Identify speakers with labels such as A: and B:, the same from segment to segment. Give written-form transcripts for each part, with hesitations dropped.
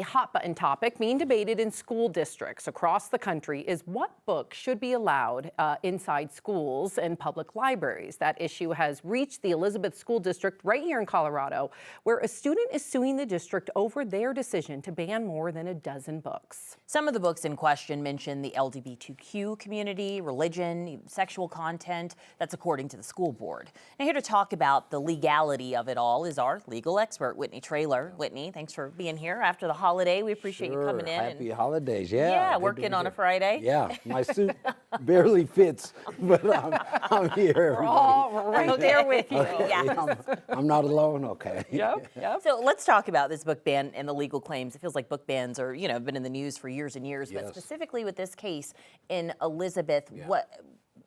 A: hot button topic being debated in school districts across the country is what books should be allowed inside schools and public libraries. That issue has reached the Elizabeth School District right here in Colorado, where a student is suing the district over their decision to ban more than a dozen books.
B: Some of the books in question mention the LGBTQ community, religion, sexual content. That's according to the school board. Now, here to talk about the legality of it all is our legal expert, Whitney Traylor. Whitney, thanks for being here after the holiday. We appreciate you coming in.
C: Happy holidays, yeah.
B: Yeah, working on a Friday.
C: Yeah, my suit barely fits, but I'm here.
A: We're all right there with you.
C: Okay,
B: Yes.
C: I'm not alone, okay.
A: Yep.
B: So let's talk about this book ban and the legal claims. It feels like book bans are, have been in the news for years and years, but
C: Yes.
B: specifically with this case in Elizabeth,
C: Yeah.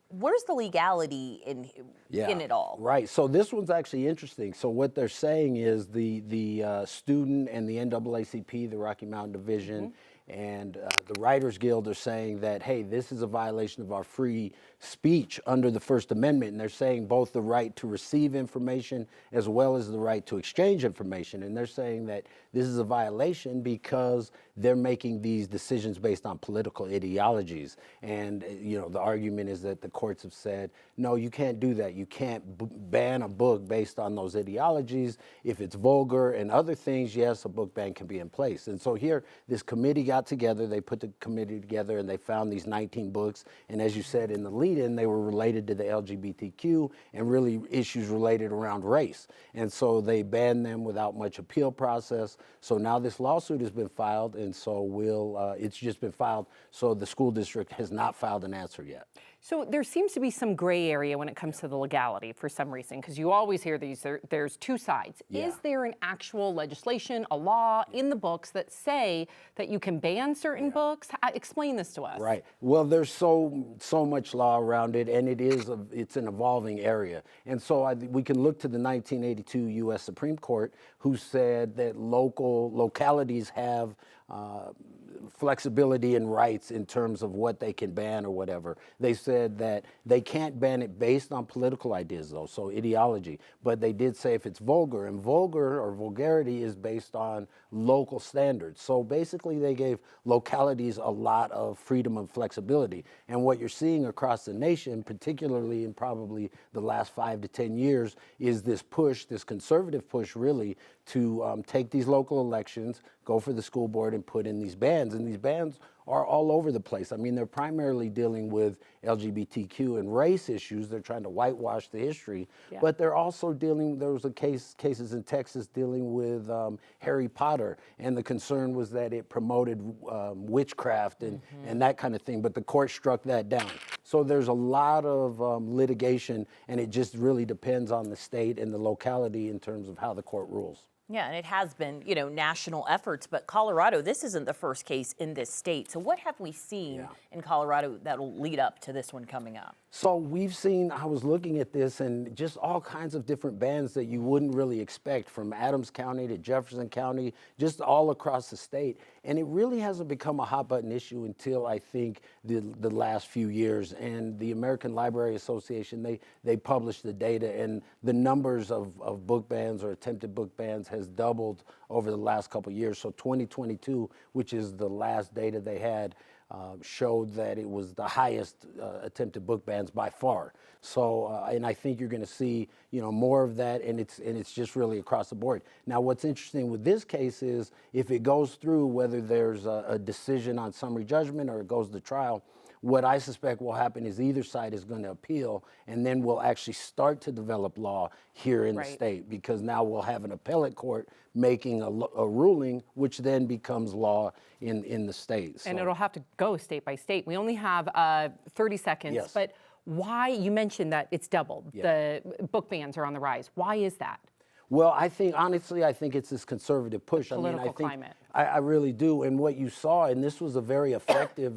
B: where's the legality in it all?
C: Right. So this one's actually interesting. So what they're saying is the student and the NAACP, the Rocky Mountain Division, and the Writers Guild are saying that, hey, this is a violation of our free speech under the First Amendment. And they're saying both the right to receive information as well as the right to exchange information. And they're saying that this is a violation because they're making these decisions based on political ideologies. And, the argument is that the courts have said, no, you can't do that. You can't ban a book based on those ideologies. If it's vulgar and other things, yes, a book ban can be in place. And so here, this committee got together, they put the committee together, and they found these 19 books. And as you said in the lead-in, they were related to the LGBTQ and really issues related around race. And so they banned them without much appeal process. So now this lawsuit has been filed, and so it's just been filed. So the school district has not filed an answer yet.
A: So there seems to be some gray area when it comes to the legality for some reason, because you always hear there's two sides.
C: Yeah.
A: Is there an actual legislation, a law in the books that say that you can ban certain books? Explain this to us.
C: Right. Well, there's so much law around it, and it's an evolving area. And so we can look to the 1982 U.S. Supreme Court, who said that localities have flexibility and rights in terms of what they can ban or whatever. They said that they can't ban it based on political ideas, though, so ideology. But they did say if it's vulgar, and vulgar or vulgarity is based on local standards. So basically they gave localities a lot of freedom and flexibility. And what you're seeing across the nation, particularly in probably the last 5 to 10 years, is this push, this conservative push really, to take these local elections, go for the school board and put in these bans. And these bans are all over the place. I mean, they're primarily dealing with LGBTQ and race issues. They're trying to whitewash the history, but they're also there was cases in Texas dealing with Harry Potter, and the concern was that it promoted witchcraft and that kind of thing, but the court struck that down. So there's a lot of litigation, and it just really depends on the state and the locality in terms of how the court rules.
B: Yeah, and it has been, national efforts, but Colorado, this isn't the first case in this state. So what have we seen in Colorado that'll lead up to this one coming up?
C: So we've seen, I was looking at this, and just all kinds of different bans that you wouldn't really expect, from Adams County to Jefferson County, just all across the state. And it really hasn't become a hot button issue until, I think, the last few years. And the American Library Association, they published the data, and the numbers of book bans or attempted book bans has doubled over the last couple of years. So 2022, which is the last data they had, showed that it was the highest attempted book bans by far. So, and I think you're going to see, more of that, and it's just really across the board. Now, what's interesting with this case is if it goes through, whether there's a decision on summary judgment or it goes to trial, what I suspect will happen is either side is going to appeal, and then we'll actually start to develop law here in the state, because now we'll have an appellate court making a ruling, which then becomes law in the state. So.
A: And it'll have to go state by state. We only have 30 seconds, but why, you mentioned that it's doubled. The book bans are on the rise. Why is that?
C: Well, honestly, I think it's this conservative push.
A: Political climate.
C: I really do. And what you saw, and this was a very effective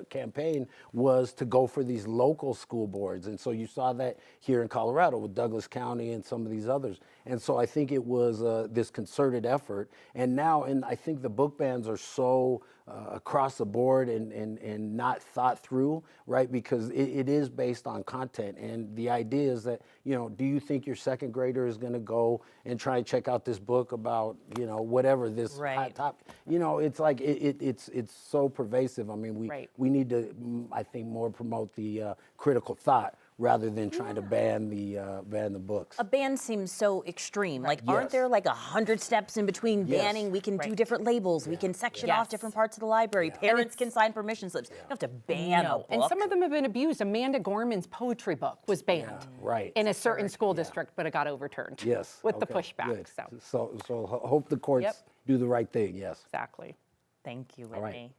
C: campaign, was to go for these local school boards. And so you saw that here in Colorado with Douglas County and some of these others. And so I think it was this concerted effort. And now, I think the book bans are so across the board and not thought through, right? Because it is based on content. And the idea is that, do you think your second grader is going to go and try and check out this book about, whatever, this this hot
B: Right.
C: topic. You know, it's like it's so pervasive. I mean,
A: Right.
C: we need to, I think, more promote the critical thought rather than trying to ban the books.
B: A ban seems so extreme. Like, aren't
C: Yes.
B: there like 100 steps in between
C: Yes.
B: banning? We can do
A: Right.
B: different labels. We can section off
A: Yes.
B: different parts of the library. Parents can sign permission slips. You don't have to ban a book.
A: And some of them have been abused. Amanda Gorman's poetry book was banned
C: Right.
A: in a certain school district, but it got overturned.
C: Yes.
A: With the
C: okay,
A: pushback.
C: good.
A: So
C: So hope the courts
A: Yep.
C: do the right thing. Yes.
A: exactly.
B: Thank you,
C: All right.
B: Whitney.